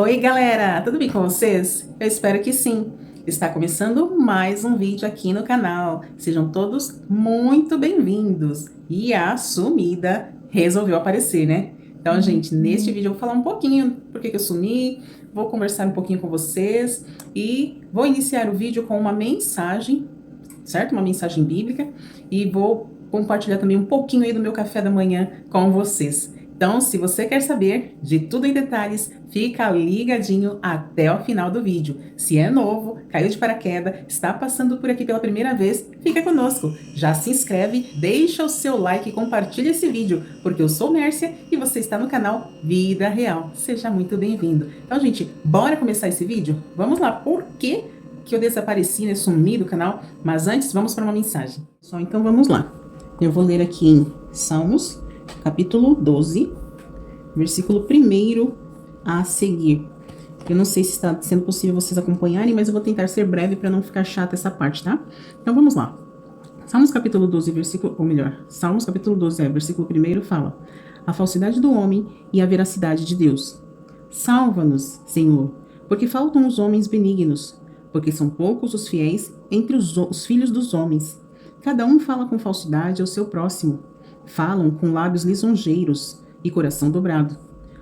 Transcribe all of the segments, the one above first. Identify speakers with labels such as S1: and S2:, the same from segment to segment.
S1: Oi galera, tudo bem com vocês? Eu espero que sim. Está começando mais um vídeo aqui no canal. Sejam todos muito bem-vindos. E a sumida resolveu aparecer, né? Então, gente, neste vídeo eu vou falar um pouquinho por que eu sumi, vou conversar um pouquinho com vocês e vou iniciar o vídeo com uma mensagem, certo? Uma mensagem bíblica e vou compartilhar também um pouquinho aí do meu café da manhã com vocês. Então, se você quer saber de tudo em detalhes, fica ligadinho até o final do vídeo. Se é novo, caiu de paraquedas, está passando por aqui pela primeira vez, fica conosco. Já se inscreve, deixa o seu like e compartilha esse vídeo, porque eu sou Mércia e você está no canal Vida Real. Seja muito bem-vindo. Então, gente, bora começar esse vídeo? Vamos lá, por que eu desapareci, né, sumi do canal? Mas antes, vamos para uma mensagem. Então vamos lá. Eu vou ler aqui em Salmos, capítulo 12, versículo 1 a seguir. Eu não sei se está sendo possível vocês acompanharem, mas eu vou tentar ser breve para não ficar chata essa parte, tá? Então vamos lá. Salmos capítulo 12, Salmos capítulo 12, versículo 1 fala: a falsidade do homem e a veracidade de Deus. Salva-nos, Senhor, porque faltam os homens benignos, porque são poucos os fiéis entre os filhos dos homens. Cada um fala com falsidade ao seu próximo. Falam com lábios lisonjeiros e coração dobrado.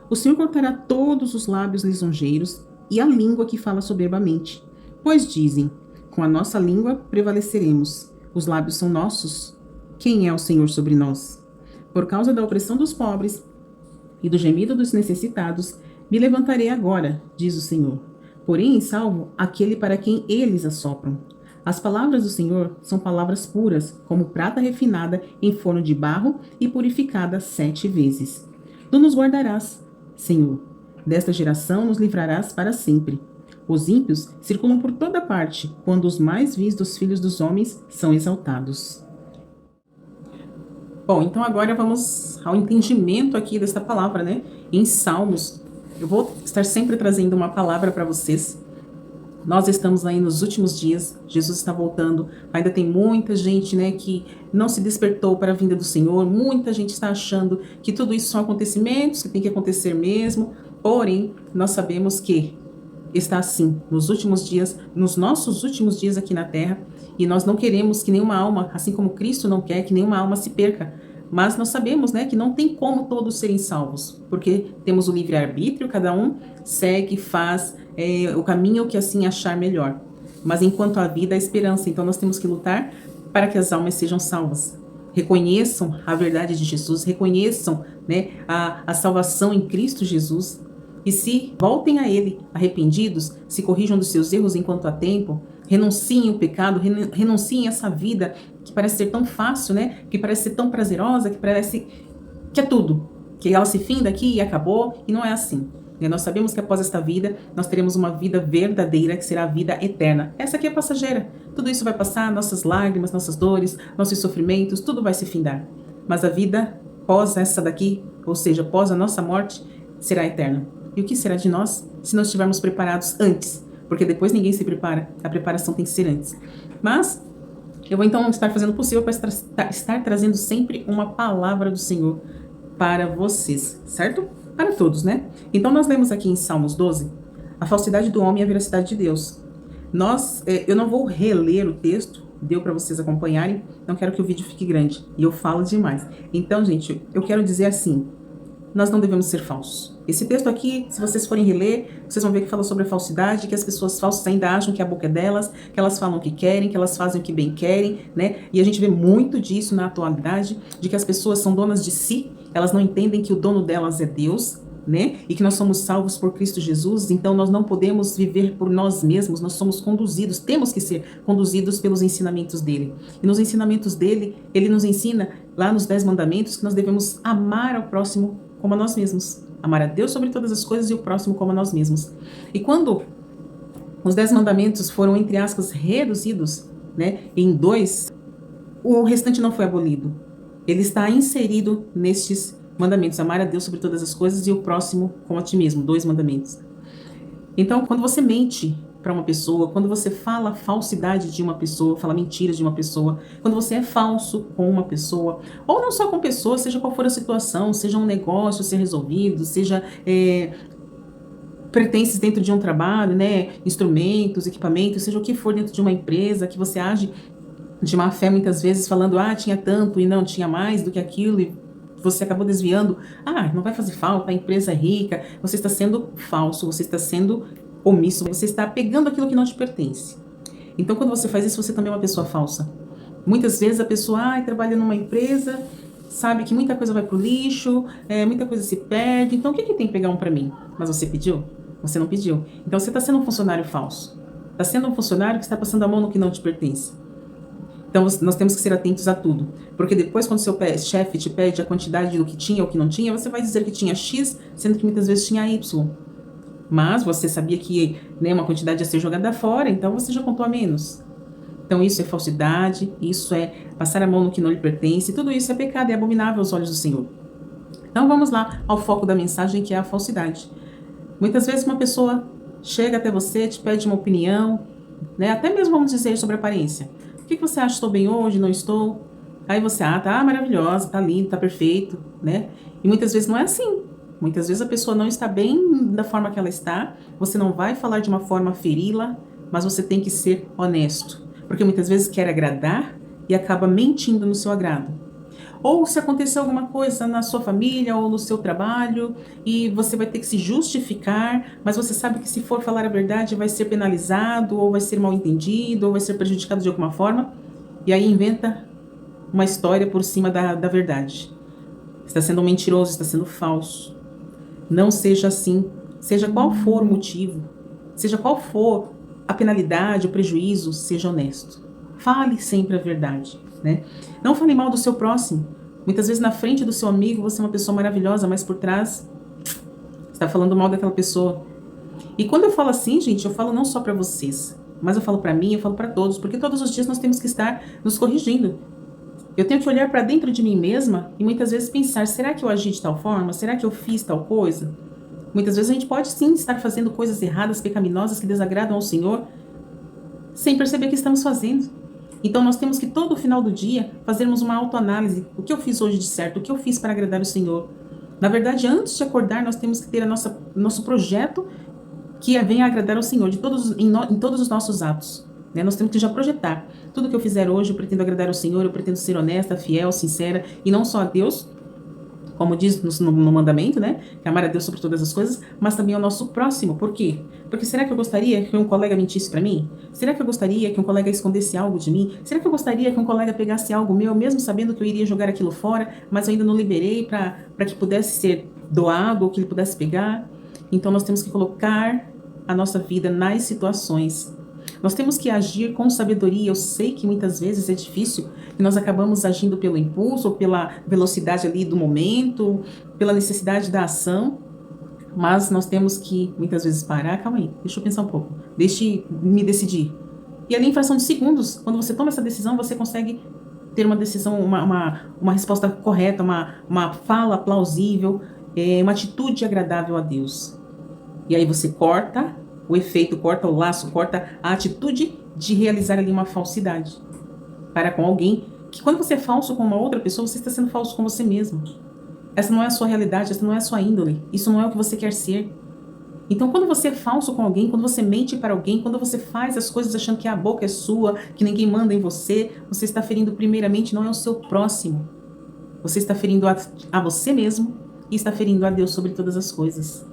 S1: O Senhor cortará todos os lábios lisonjeiros e a língua que fala soberbamente. Pois dizem, com a nossa língua prevaleceremos. Os lábios são nossos. Quem é o Senhor sobre nós? Por causa da opressão dos pobres e do gemido dos necessitados, me levantarei agora, diz o Senhor. Porém, salvo aquele para quem eles assopram. As palavras do Senhor são palavras puras, como prata refinada em forno de barro e purificada 7 vezes. Tu nos guardarás, Senhor. Desta geração nos livrarás para sempre. Os ímpios circulam por toda parte, quando os mais vis dos filhos dos homens são exaltados. Bom, então agora vamos ao entendimento aqui desta palavra, né? Em Salmos, eu vou estar sempre trazendo uma palavra para vocês. Nós estamos aí nos últimos dias, Jesus está voltando, ainda tem muita gente, né, que não se despertou para a vinda do Senhor, muita gente está achando que tudo isso são acontecimentos, que tem que acontecer mesmo, porém, nós sabemos que está assim, nos últimos dias, nos nossos últimos dias aqui na Terra, e nós não queremos que nenhuma alma, assim como Cristo não quer que nenhuma alma se perca, mas nós sabemos, né, que não tem como todos serem salvos, porque temos o livre-arbítrio, cada um segue, faz o caminho que assim achar melhor. Mas enquanto há vida, há esperança, então nós temos que lutar para que as almas sejam salvas. Reconheçam a verdade de Jesus, reconheçam, né, a salvação em Cristo Jesus, e se voltem a Ele arrependidos, se corrijam dos seus erros enquanto há tempo, renunciem o pecado, renunciem essa vida que parece ser tão fácil, né? Que parece ser tão prazerosa, que parece que é tudo, que ela se finda aqui e acabou, e não é assim. Nós sabemos que após esta vida, nós teremos uma vida verdadeira, que será a vida eterna. Essa aqui é passageira. Tudo isso vai passar, nossas lágrimas, nossas dores, nossos sofrimentos, tudo vai se findar. Mas a vida pós essa daqui, ou seja, pós a nossa morte, será eterna. E o que será de nós se não estivermos preparados antes? Porque depois ninguém se prepara, a preparação tem que ser antes. Mas eu vou então estar fazendo o possível para estar trazendo sempre uma palavra do Senhor para vocês, certo? Para todos, né? Então nós lemos aqui em Salmos 12, a falsidade do homem e a veracidade de Deus. Eu não vou reler o texto, deu para vocês acompanharem, não quero que o vídeo fique grande, e eu falo demais. Então, gente, eu quero dizer assim, nós não devemos ser falsos. Esse texto aqui, se vocês forem reler, vocês vão ver que fala sobre a falsidade, que as pessoas falsas ainda acham que a boca é delas, que elas falam o que querem, que elas fazem o que bem querem, né? E a gente vê muito disso na atualidade, de que as pessoas são donas de si, elas não entendem que o dono delas é Deus, né? E que nós somos salvos por Cristo Jesus, então nós não podemos viver por nós mesmos, nós somos conduzidos, temos que ser conduzidos pelos ensinamentos dele. E nos ensinamentos dele, ele nos ensina, lá nos 10 mandamentos, que nós devemos amar ao próximo como a nós mesmos. Amar a Deus sobre todas as coisas e o próximo como a nós mesmos. E quando os 10 mandamentos foram, entre aspas, reduzidos, né, em 2, o restante não foi abolido. Ele está inserido nestes mandamentos. Amar a Deus sobre todas as coisas e o próximo como a ti mesmo. 2 mandamentos. Então, quando você mente para uma pessoa, quando você fala falsidade de uma pessoa, fala mentiras de uma pessoa, quando você é falso com uma pessoa, ou não só com pessoas, seja qual for a situação, seja um negócio a ser resolvido, seja pertences dentro de um trabalho, né? Instrumentos, equipamentos, seja o que for dentro de uma empresa, que você age de má fé muitas vezes falando, tinha tanto e não tinha mais do que aquilo e você acabou desviando. Não vai fazer falta, a empresa é rica. Você está sendo falso, você está sendo omisso, você está pegando aquilo que não te pertence. Então, quando você faz isso, você também é uma pessoa falsa. Muitas vezes a pessoa trabalha numa empresa, sabe que muita coisa vai pro lixo, muita coisa se perde. Então, o que tem que pegar um para mim? Mas você pediu? Você não pediu. Então, você está sendo um funcionário falso. Está sendo um funcionário que está passando a mão no que não te pertence. Então, nós temos que ser atentos a tudo. Porque depois, quando seu chefe te pede a quantidade do que tinha ou que não tinha, você vai dizer que tinha X, sendo que muitas vezes tinha Y. Mas você sabia que uma quantidade ia ser jogada fora, então você já contou a menos. Então, isso é falsidade, isso é passar a mão no que não lhe pertence, tudo isso é pecado, é abominável aos olhos do Senhor. Então, vamos lá ao foco da mensagem, que é a falsidade. Muitas vezes uma pessoa chega até você, te pede uma opinião, até mesmo vamos dizer sobre aparência. O que você acha? Estou bem hoje? Não estou? Aí você, tá maravilhosa, tá lindo, tá perfeito, E muitas vezes não é assim. Muitas vezes a pessoa não está bem da forma que ela está, você não vai falar de uma forma feri-la, mas você tem que ser honesto. Porque muitas vezes quer agradar e acaba mentindo no seu agrado. Ou se acontecer alguma coisa na sua família ou no seu trabalho e você vai ter que se justificar, mas você sabe que se for falar a verdade vai ser penalizado, ou vai ser mal entendido, ou vai ser prejudicado de alguma forma, e aí inventa uma história por cima da verdade. Está sendo mentiroso, está sendo falso. Não seja assim, seja qual for o motivo, seja qual for a penalidade, o prejuízo, seja honesto. Fale sempre a verdade, Não fale mal do seu próximo. Muitas vezes na frente do seu amigo você é uma pessoa maravilhosa, mas por trás está falando mal daquela pessoa. E quando eu falo assim, gente, eu falo não só para vocês, mas eu falo para mim, eu falo para todos, porque todos os dias nós temos que estar nos corrigindo. Eu tenho que olhar para dentro de mim mesma e muitas vezes pensar, será que eu agi de tal forma? Será que eu fiz tal coisa? Muitas vezes a gente pode sim estar fazendo coisas erradas, pecaminosas, que desagradam ao Senhor, sem perceber que estamos fazendo. Então nós temos que todo final do dia fazermos uma autoanálise. O que eu fiz hoje de certo? O que eu fiz para agradar o Senhor? Na verdade, antes de acordar, nós temos que ter nosso projeto que venha agradar ao Senhor em todos os nossos atos. Nós temos que já projetar. Tudo que eu fizer hoje, eu pretendo agradar ao Senhor, eu pretendo ser honesta, fiel, sincera, e não só a Deus, como diz no mandamento, que amar a Deus sobre todas as coisas, mas também ao nosso próximo. Por quê? Porque será que eu gostaria que um colega mentisse para mim? Será que eu gostaria que um colega escondesse algo de mim? Será que eu gostaria que um colega pegasse algo meu, mesmo sabendo que eu iria jogar aquilo fora, mas eu ainda não liberei para que pudesse ser doado ou que ele pudesse pegar? Então nós temos que colocar a nossa vida nas situações. Nós temos que agir com sabedoria. Eu sei que muitas vezes é difícil e nós acabamos agindo pelo impulso, ou pela velocidade ali do momento, pela necessidade da ação, mas nós temos que muitas vezes parar, calma aí, deixa eu pensar um pouco, deixe me decidir. E ali em fração de segundos, quando você toma essa decisão, você consegue ter uma decisão, uma resposta correta, uma fala plausível, uma atitude agradável a Deus. E aí você corta o efeito, corta o laço, corta a atitude de realizar ali uma falsidade para com alguém, que quando você é falso com uma outra pessoa, você está sendo falso com você mesmo. Essa não é a sua realidade, essa não é a sua índole, isso não é o que você quer ser. Então, quando você é falso com alguém, quando você mente para alguém, quando você faz as coisas achando que a boca é sua, que ninguém manda em você, você está ferindo primeiramente, não é o seu próximo. Você está ferindo a você mesmo e está ferindo a Deus sobre todas as coisas.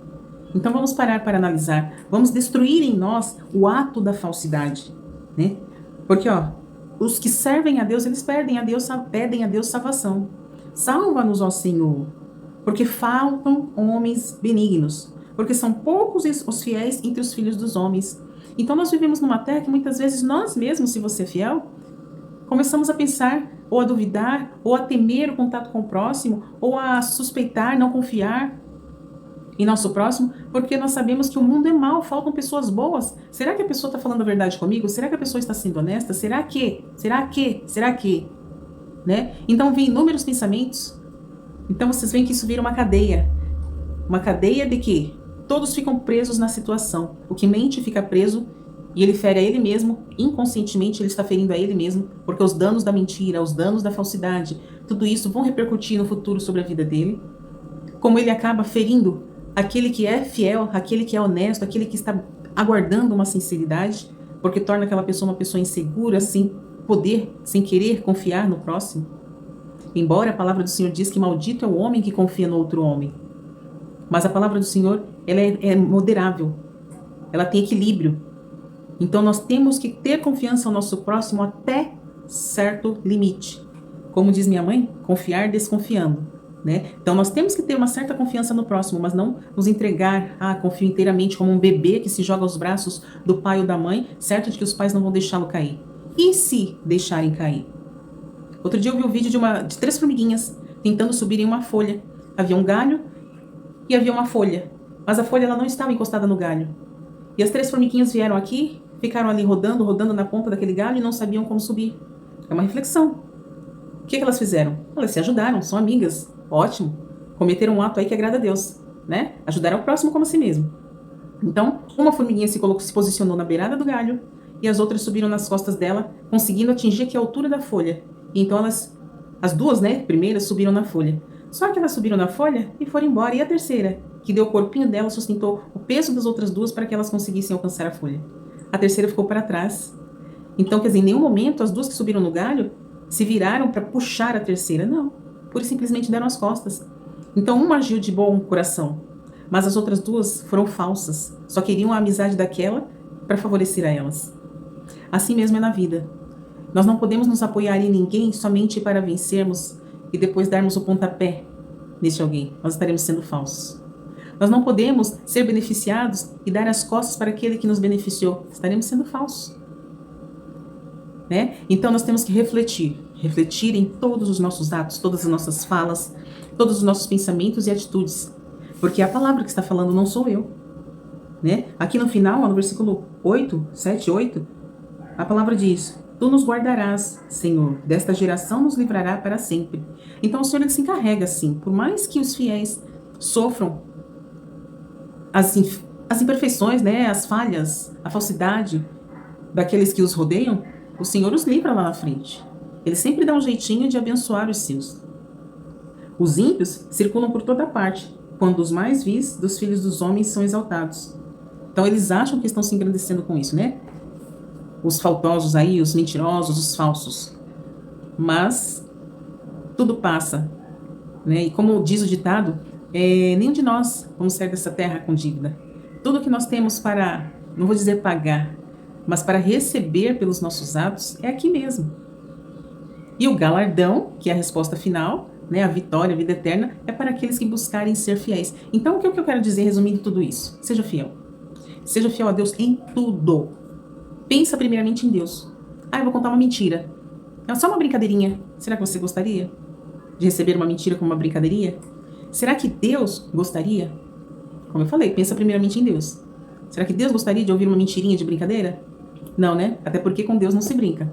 S1: Então vamos parar para analisar, vamos destruir em nós o ato da falsidade, Porque, os que servem a Deus, eles pedem a Deus salvação. Salva-nos, ó Senhor, porque faltam homens benignos, porque são poucos os fiéis entre os filhos dos homens. Então nós vivemos numa terra que muitas vezes nós mesmos, se você é fiel, começamos a pensar, ou a duvidar, ou a temer o contato com o próximo, ou a suspeitar, não confiar em nosso próximo, porque nós sabemos que o mundo é mau, faltam pessoas boas. Será que a pessoa está falando a verdade comigo? Será que a pessoa está sendo honesta? Será que? Então vem inúmeros pensamentos. Então vocês veem que isso vira uma cadeia. Uma cadeia de que todos ficam presos na situação. O que mente fica preso e ele fere a ele mesmo, inconscientemente ele está ferindo a ele mesmo, porque os danos da mentira, os danos da falsidade, tudo isso vão repercutir no futuro sobre a vida dele. Como ele acaba ferindo aquele que é fiel, aquele que é honesto, aquele que está aguardando uma sinceridade, porque torna aquela pessoa uma pessoa insegura, sem poder, sem querer confiar no próximo. Embora a palavra do Senhor diz que maldito é o homem que confia no outro homem. Mas a palavra do Senhor, ela é moderável. Ela tem equilíbrio. Então nós temos que ter confiança no nosso próximo até certo limite. Como diz minha mãe, confiar desconfiando, né? Então nós temos que ter uma certa confiança no próximo, mas não nos entregar, confio inteiramente como um bebê que se joga aos braços do pai ou da mãe, certo de que os pais não vão deixá-lo cair. E se deixarem cair? Outro dia eu vi um vídeo de 3 formiguinhas tentando subir em uma folha. Havia um galho e havia uma folha, mas a folha ela não estava encostada no galho. E as 3 formiguinhas vieram aqui, ficaram ali rodando na ponta daquele galho e não sabiam como subir. É uma reflexão. O que elas fizeram? Elas se ajudaram, são amigas. Ótimo. Cometeram um ato aí que agrada a Deus, né? Ajudaram o próximo como a si mesmo. Então, uma formiguinha se posicionou na beirada do galho e as outras subiram nas costas dela, conseguindo atingir aqui a altura da folha. E então as duas, né, primeiras subiram na folha. Só que elas subiram na folha e foram embora. E a terceira, que deu o corpinho dela, sustentou o peso das outras duas para que elas conseguissem alcançar a folha. A terceira ficou para trás. Então, quer dizer, em nenhum momento as duas que subiram no galho se viraram para puxar a terceira. Não, pura e simplesmente deram as costas. Então, uma agiu de bom coração, mas as outras duas foram falsas. Só queriam a amizade daquela para favorecer a elas. Assim mesmo é na vida. Nós não podemos nos apoiar em ninguém somente para vencermos e depois darmos o pontapé neste alguém. Nós estaremos sendo falsos. Nós não podemos ser beneficiados e dar as costas para aquele que nos beneficiou. Estaremos sendo falsos. Né? Então nós temos que refletir em todos os nossos atos, todas as nossas falas, todos os nossos pensamentos e atitudes. Porque a palavra que está falando não sou eu. Né? Aqui no final, no versículo 8, 7, 8, a palavra diz: Tu nos guardarás, Senhor, desta geração nos livrará para sempre. Então o Senhor ele se encarrega, sim, por mais que os fiéis sofram as imperfeições, né, as falhas, a falsidade daqueles que os rodeiam, o Senhor os livra lá na frente. Ele sempre dá um jeitinho de abençoar os seus. Os ímpios circulam por toda parte, quando os mais vis dos filhos dos homens são exaltados. Então eles acham que estão se engrandecendo com isso, né? Os faltosos aí, os mentirosos, os falsos. Mas tudo passa, né? E como diz o ditado, nenhum de nós vamos sair dessa terra com dívida. Tudo que nós temos para, não vou dizer pagar, mas para receber pelos nossos atos é aqui mesmo. E o galardão, que é a resposta final, né, a vitória, a vida eterna, é para aqueles que buscarem ser fiéis. Então, o que eu quero dizer, resumindo tudo isso? Seja fiel. Seja fiel a Deus em tudo. Pensa primeiramente em Deus. Eu vou contar uma mentira. É só uma brincadeirinha. Será que você gostaria de receber uma mentira como uma brincadeirinha? Será que Deus gostaria? Como eu falei, pensa primeiramente em Deus. Será que Deus gostaria de ouvir uma mentirinha de brincadeira? Não, né? Até porque com Deus não se brinca.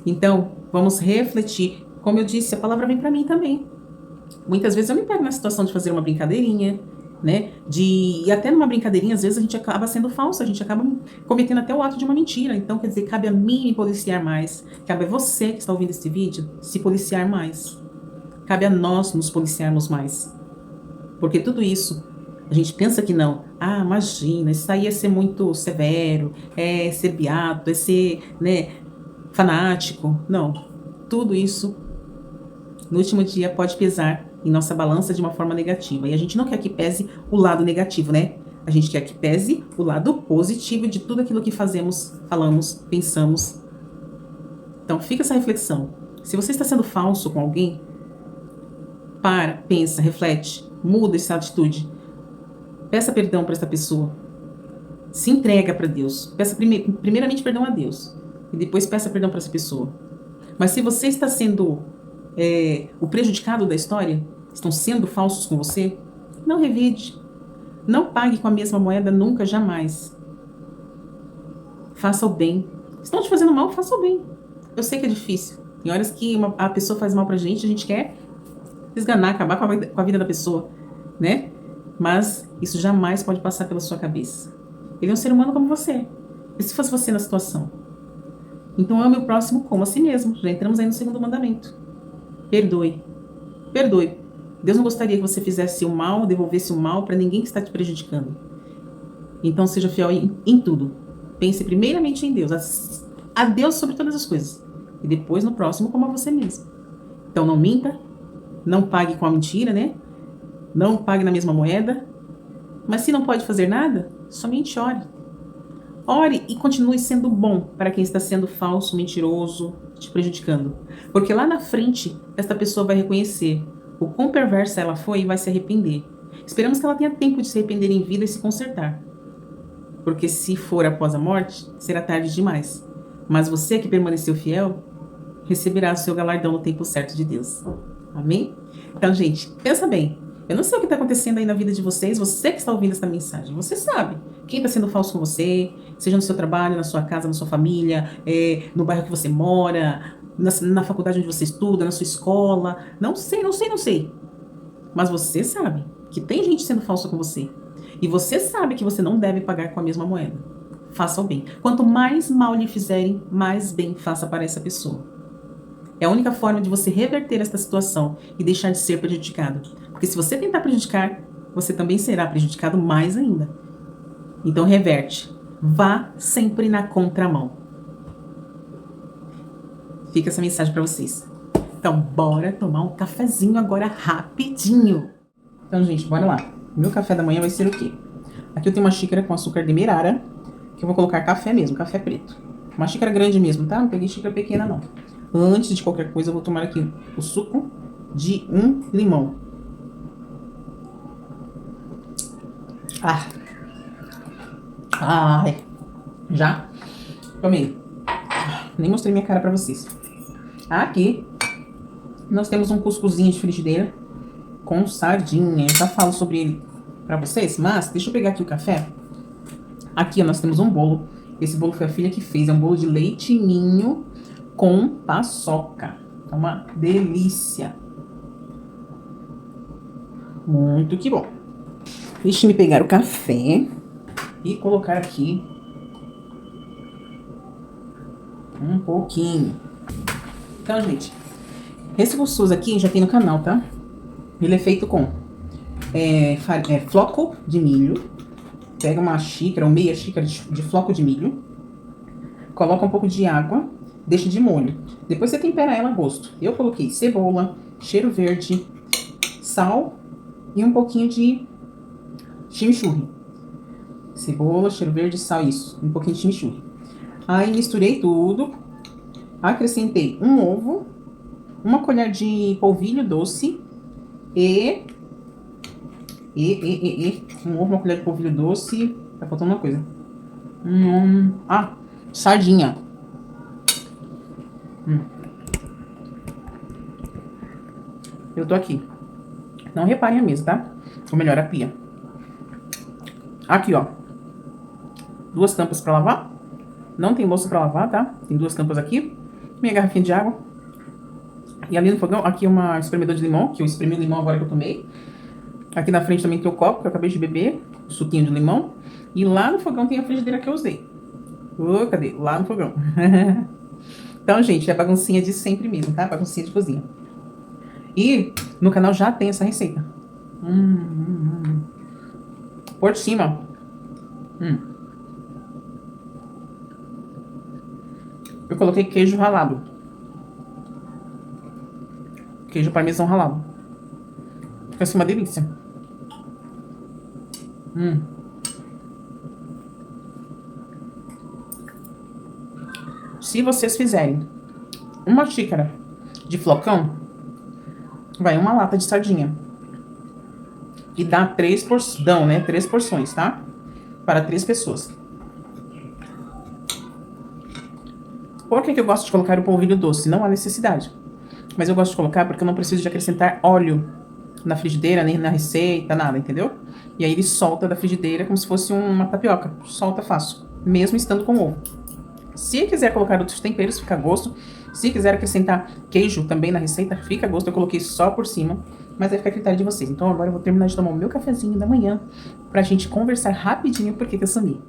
S1: Então, vamos refletir. Como eu disse, a palavra vem para mim também. Muitas vezes eu me pego na situação de fazer uma brincadeirinha, né? E até numa brincadeirinha, às vezes a gente acaba sendo falso, a gente acaba cometendo até o ato de uma mentira. Então, quer dizer, cabe a mim me policiar mais. Cabe a você que está ouvindo este vídeo se policiar mais. Cabe a nós nos policiarmos mais. Porque tudo isso, a gente pensa que não. Imagina, isso aí é ser muito severo, é ser beato, é ser, né, fanático. Não. Tudo isso, no último dia, pode pesar em nossa balança de uma forma negativa. E a gente não quer que pese o lado negativo, né? A gente quer que pese o lado positivo de tudo aquilo que fazemos, falamos, pensamos. Então, fica essa reflexão. Se você está sendo falso com alguém, pensa, reflete, muda essa atitude. Peça perdão para essa pessoa. Se entrega para Deus. Peça primeiramente perdão a Deus. E depois peça perdão para essa pessoa. Mas se você está sendo o prejudicado da história, estão sendo falsos com você, não revide. Não pague com a mesma moeda nunca, jamais. Faça o bem. Estão te fazendo mal, faça o bem. Eu sei que é difícil. Em horas que a pessoa faz mal pra gente, a gente quer esganar, acabar com a vida da pessoa, né? Mas isso jamais pode passar pela sua cabeça. Ele é um ser humano como você. E se fosse você na situação? Então ame o próximo como a si mesmo. Já entramos aí no segundo mandamento. Perdoe. Perdoe. Deus não gostaria que você fizesse o mal, devolvesse o mal para ninguém que está te prejudicando. Então seja fiel em tudo. Pense primeiramente em Deus, a Deus sobre todas as coisas. E depois no próximo como a você mesmo. Então não minta, não pague com a mentira, né? Não pague na mesma moeda. Mas se não pode fazer nada, somente ore. Ore e continue sendo bom para quem está sendo falso, mentiroso, te prejudicando. Porque lá na frente, esta pessoa vai reconhecer o quão perversa ela foi e vai se arrepender. Esperamos que ela tenha tempo de se arrepender em vida e se consertar. Porque se for após a morte, será tarde demais. Mas você que permaneceu fiel, receberá o seu galardão no tempo certo de Deus. Amém? Então, gente, pensa bem. Eu não sei o que está acontecendo aí na vida de vocês, você que está ouvindo essa mensagem, você sabe quem está sendo falso com você, seja no seu trabalho, na sua casa, na sua família, no bairro que você mora, na faculdade onde você estuda, na sua escola. Não sei. Mas você sabe que tem gente sendo falsa com você. E você sabe que você não deve pagar com a mesma moeda. Faça o bem. Quanto mais mal lhe fizerem, mais bem faça para essa pessoa. É a única forma de você reverter esta situação e deixar de ser prejudicado. Porque se você tentar prejudicar, você também será prejudicado mais ainda. Então reverte. Vá sempre na contramão. Fica essa mensagem para vocês. Então bora tomar um cafezinho agora rapidinho. Então, gente, bora lá. Meu café da manhã vai ser o quê? Aqui eu tenho uma xícara com açúcar demerara, que eu vou colocar café mesmo, café preto. Uma xícara grande mesmo, tá? Não peguei xícara pequena, não. Antes de qualquer coisa, eu vou tomar aqui o suco de um limão. Ai, já tomei. Nem mostrei minha cara pra vocês. Aqui, nós temos um cuscuzinho de frigideira com sardinha. Eu já falo sobre ele pra vocês, mas deixa eu pegar aqui o café. Aqui, ó, nós temos um bolo. Esse bolo foi a filha que fez. É um bolo de leite ninho com paçoca. É uma delícia. Muito que bom. Deixa-me pegar o café e colocar aqui um pouquinho. Então, gente, esse gostoso aqui já tem no canal, tá? Ele é feito com floco de milho. Pega uma xícara ou meia xícara de floco de milho. Coloca um pouco de água. Deixa de molho. Depois você tempera ela a gosto. Eu coloquei cebola, cheiro verde, sal e um pouquinho de chimichurri. Cebola, cheiro verde, sal, isso. Um pouquinho de chimichurri. Aí misturei tudo. Acrescentei um ovo, uma colher de polvilho doce e um ovo, uma colher de polvilho doce. Tá faltando uma coisa. Sardinha. Eu tô aqui. Não reparem a mesa, tá? Ou melhor, a pia. Aqui, ó. 2 tampas pra lavar. Não tem louça pra lavar, tá? Tem 2 tampas aqui. Minha garrafinha de água. E ali no fogão, aqui uma espremedor de limão, que eu espremi o limão agora que eu tomei. Aqui na frente também tem o copo que eu acabei de beber, o suquinho de limão. E lá no fogão tem a frigideira que eu usei. Cadê? Lá no fogão. Então, gente, é baguncinha de sempre mesmo, tá? Baguncinha de cozinha. E no canal já tem essa receita. Por cima. Eu coloquei queijo ralado. Queijo parmesão ralado. Fica assim uma delícia. Se vocês fizerem uma xícara de flocão, vai uma lata de sardinha. E dá 3 porções, tá? Para 3 pessoas. Por que eu gosto de colocar o polvilho doce? Não há necessidade. Mas eu gosto de colocar porque eu não preciso de acrescentar óleo na frigideira, nem na receita, nada, entendeu? E aí ele solta da frigideira como se fosse uma tapioca. Solta fácil, mesmo estando com ovo. Se quiser colocar outros temperos, fica a gosto. Se quiser acrescentar queijo também na receita, fica a gosto. Eu coloquei só por cima, mas vai ficar a critério de vocês. Então agora eu vou terminar de tomar o meu cafezinho da manhã pra gente conversar rapidinho porque eu sumi.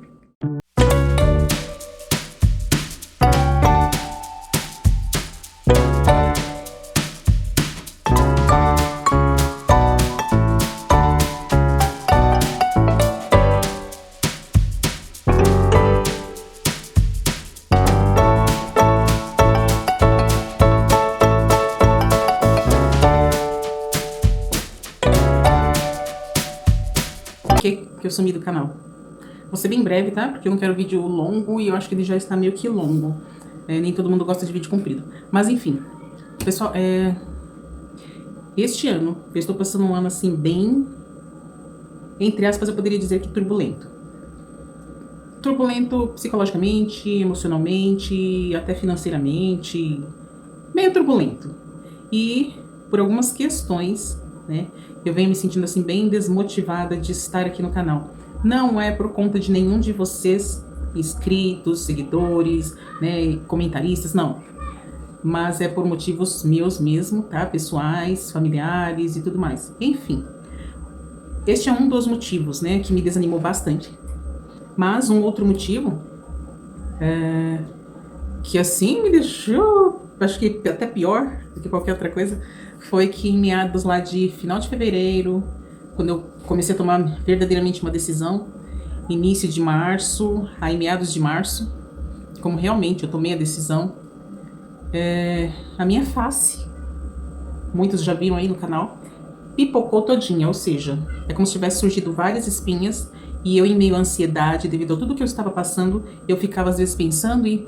S1: que eu sumi do canal. Vou ser bem breve, tá? Porque eu não quero vídeo longo e eu acho que ele já está meio que longo. Nem todo mundo gosta de vídeo comprido. Mas enfim, pessoal, este ano, eu estou passando um ano assim bem, entre aspas, eu poderia dizer que turbulento. Turbulento psicologicamente, emocionalmente, até financeiramente, meio turbulento. E por algumas questões, né, eu venho me sentindo assim bem desmotivada de estar aqui no canal. Não é por conta de nenhum de vocês, inscritos, seguidores, né, comentaristas, não. Mas é por motivos meus mesmo, tá? Pessoais, familiares e tudo mais. Enfim, este é um dos motivos, né, que me desanimou bastante. Mas um outro motivo, que assim me deixou, acho que até pior do que qualquer outra coisa, foi que em meados lá de final de fevereiro, quando eu comecei a tomar verdadeiramente uma decisão, início de março, aí meados de março, como realmente eu tomei a decisão, a minha face, muitos já viram aí no canal, pipocou todinha, ou seja, é como se tivesse surgido várias espinhas e eu em meio à ansiedade, devido a tudo que eu estava passando, eu ficava às vezes pensando e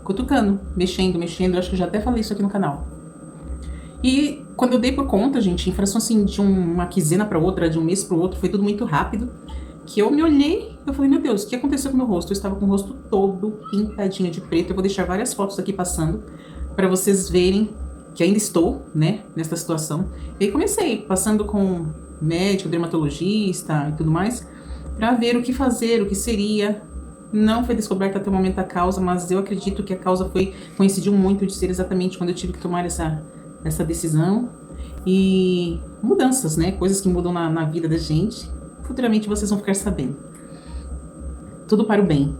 S1: cutucando, mexendo, eu acho que eu já até falei isso aqui no canal. E quando eu dei por conta, gente, em fração assim de uma quinzena para outra, de um mês para o outro, foi tudo muito rápido, que eu me olhei, eu falei, meu Deus, o que aconteceu com o meu rosto? Eu estava com o rosto todo pintadinho de preto. Eu vou deixar várias fotos aqui passando para vocês verem que ainda estou, né, nessa situação. E aí comecei passando com médico, dermatologista e tudo mais, para ver o que fazer, o que seria. Não foi descoberta até o momento a causa, mas eu acredito que a causa coincidiu muito de ser exatamente quando eu tive que tomar essa decisão. E mudanças, né, coisas que mudam na vida da gente. Futuramente vocês vão ficar sabendo. Tudo para o bem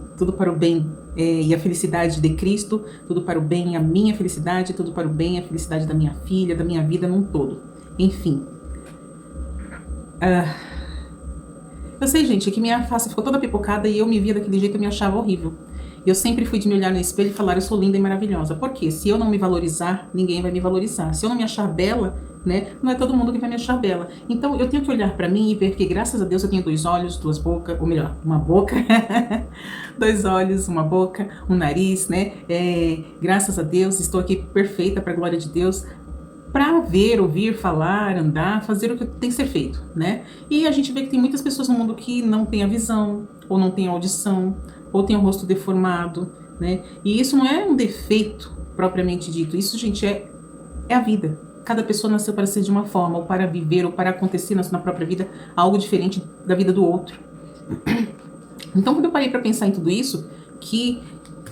S1: e a felicidade de Cristo, tudo para o bem, a minha felicidade, tudo para o bem, a felicidade da minha filha, da minha vida num todo. Enfim. Eu sei, gente, que minha face ficou toda pipocada e eu me via daquele jeito, eu me achava horrível. Eu sempre fui de me olhar no espelho e falar, eu sou linda e maravilhosa. Por quê? Se eu não me valorizar, ninguém vai me valorizar. Se eu não me achar bela, né, não é todo mundo que vai me achar bela. Então eu tenho que olhar pra mim e ver que graças a Deus eu tenho 2 olhos, 2 bocas, ou melhor, uma boca, 2 olhos, uma boca, um nariz, né? Graças a Deus estou aqui perfeita para a glória de Deus, para ver, ouvir, falar, andar, fazer o que tem que ser feito, né? E a gente vê que tem muitas pessoas no mundo que não tem a visão, ou não tem a audição, ou tem o rosto deformado, né? E isso não é um defeito propriamente dito, isso, gente, é a vida. Cada pessoa nasceu para ser de uma forma, ou para viver, ou para acontecer na própria vida algo diferente da vida do outro. Então, quando eu parei para pensar em tudo isso, que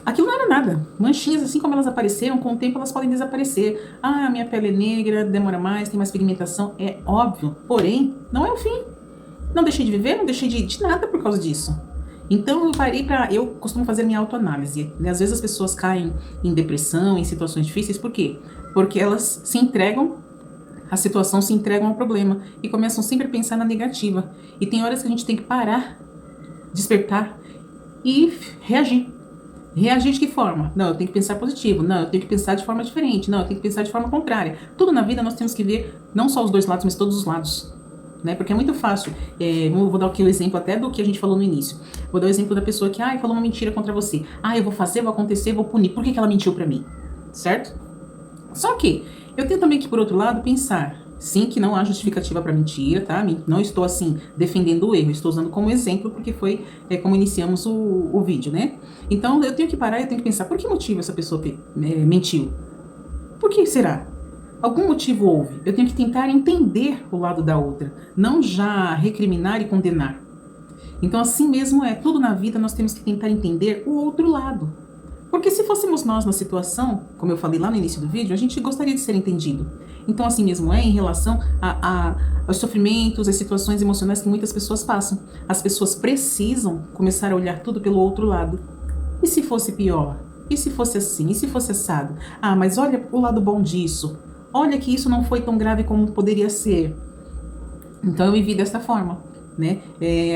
S1: aquilo não era nada. Manchinhas, assim como elas apareceram, com o tempo elas podem desaparecer. Ah, a minha pele é negra, demora mais, tem mais pigmentação. É óbvio, porém, não é o fim. Não deixei de viver, não deixei de nada por causa disso. Então eu parei eu costumo fazer minha autoanálise, né? Às vezes as pessoas caem em depressão, em situações difíceis, por quê? Porque elas se entregam à situação, se entregam ao problema e começam sempre a pensar na negativa. E tem horas que a gente tem que parar, despertar e reagir. Reagir de que forma? Não, eu tenho que pensar positivo. Não, eu tenho que pensar de forma diferente. Não, eu tenho que pensar de forma contrária. Tudo na vida nós temos que ver não só os 2 lados, mas todos os lados. Né? Porque é muito fácil. Vou dar aqui o exemplo até do que a gente falou no início. Vou dar o exemplo da pessoa que falou uma mentira contra você. Eu vou fazer, vou acontecer, vou punir. Por que ela mentiu pra mim? Certo? Só que eu tenho também que, por outro lado, pensar, sim, que não há justificativa para mentira, tá? Não estou, assim, defendendo o erro, estou usando como exemplo, porque foi como iniciamos o vídeo, né? Então, eu tenho que parar e eu tenho que pensar, por que motivo essa pessoa mentiu? Por que será? Algum motivo houve. Eu tenho que tentar entender o lado da outra, não já recriminar e condenar. Então, assim mesmo tudo na vida nós temos que tentar entender o outro lado. Porque se fôssemos nós na situação, como eu falei lá no início do vídeo, a gente gostaria de ser entendido. Então assim mesmo em relação aos sofrimentos, às situações emocionais que muitas pessoas passam. As pessoas precisam começar a olhar tudo pelo outro lado. E se fosse pior? E se fosse assim? E se fosse assado? Mas olha o lado bom disso. Olha que isso não foi tão grave como poderia ser. Então eu vivi dessa forma. Né?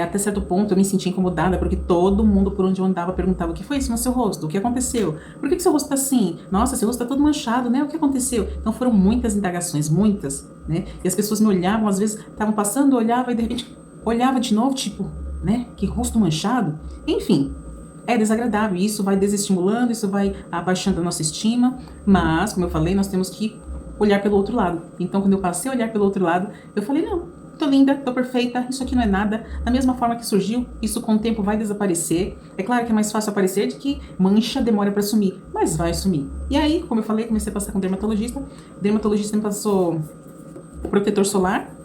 S1: Até certo ponto eu me senti incomodada porque todo mundo por onde eu andava perguntava: o que foi isso no seu rosto? O que aconteceu? Por que seu rosto tá assim? Nossa, seu rosto tá todo manchado, né? O que aconteceu? Então foram muitas indagações, muitas, né? E as pessoas me olhavam, às vezes estavam passando, olhavam e de repente olhava de novo, tipo, né, que rosto manchado. Enfim, é desagradável, isso vai desestimulando, isso vai abaixando a nossa estima, mas, como eu falei, nós temos que olhar pelo outro lado. Então, quando eu passei a olhar pelo outro lado, eu falei, não, tô linda, tô perfeita, isso aqui não é nada. Da mesma forma que surgiu, isso com o tempo vai desaparecer. É claro que é mais fácil aparecer do que mancha demora para sumir, mas vai sumir. E aí, como eu falei, comecei a passar com o dermatologista. O dermatologista me passou o protetor solar,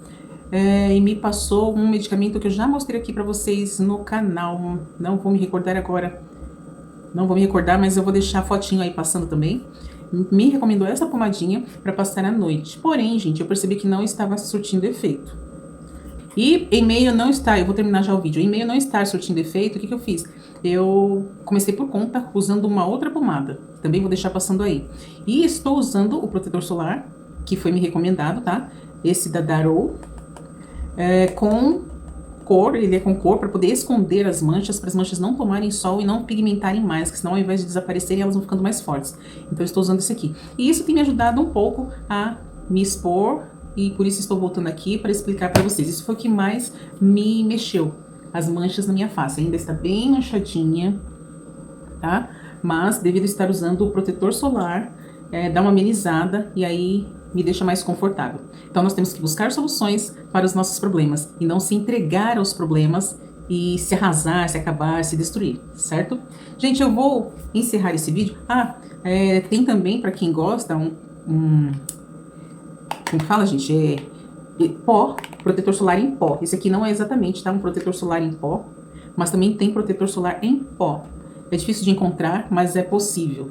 S1: e me passou um medicamento que eu já mostrei aqui para vocês no canal. Não vou me recordar agora. Não vou me recordar, mas eu vou deixar a fotinho aí passando também. Me recomendou essa pomadinha para passar à noite. Porém, gente, eu percebi que não estava surtindo efeito. E em meio não estar, eu vou terminar já o vídeo, em meio não estar surtindo efeito, o que eu fiz? Eu comecei por conta usando uma outra pomada. Também vou deixar passando aí. E estou usando o protetor solar, que foi me recomendado, tá? Esse da Darrow. Com cor, ele é com cor para poder esconder as manchas, para as manchas não tomarem sol e não pigmentarem mais, que senão ao invés de desaparecerem elas vão ficando mais fortes. Então eu estou usando esse aqui. E isso tem me ajudado um pouco a me expor e por isso estou voltando aqui para explicar para vocês. Isso foi o que mais me mexeu, as manchas na minha face. Ainda está bem manchadinha, tá? Mas devido a estar usando o protetor solar, dá uma amenizada e aí me deixa mais confortável. Então nós temos que buscar soluções para os nossos problemas e não se entregar aos problemas e se arrasar, se acabar, se destruir, certo? Gente, eu vou encerrar esse vídeo. Tem também, para quem gosta, como fala, gente? Pó, protetor solar em pó. Esse aqui não é exatamente, tá? Um protetor solar em pó, mas também tem protetor solar em pó. É difícil de encontrar, mas é possível.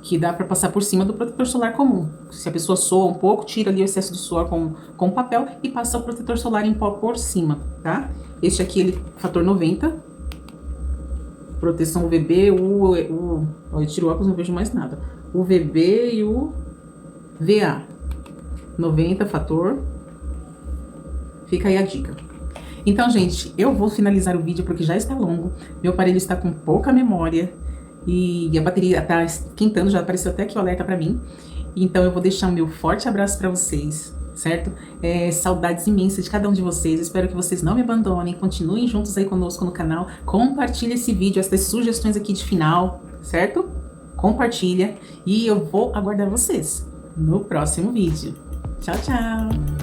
S1: Que dá para passar por cima do protetor solar comum. Se a pessoa soa um pouco, tira ali o excesso do suor com papel e passa o protetor solar em pó por cima, tá? Este aqui, ele fator 90. Proteção UVB, eu tiro o óculos, não vejo mais nada. UVB e o VA. 90 fator. Fica aí a dica. Então, gente, eu vou finalizar o vídeo porque já está longo. Meu aparelho está com pouca memória. E a bateria tá esquentando, já apareceu até aqui o alerta pra mim. Então eu vou deixar o meu forte abraço pra vocês, certo? Saudades imensas de cada um de vocês. Espero que vocês não me abandonem, continuem juntos aí conosco no canal. Compartilha esse vídeo, essas sugestões aqui de final, certo? Compartilha e eu vou aguardar vocês no próximo vídeo. Tchau, tchau!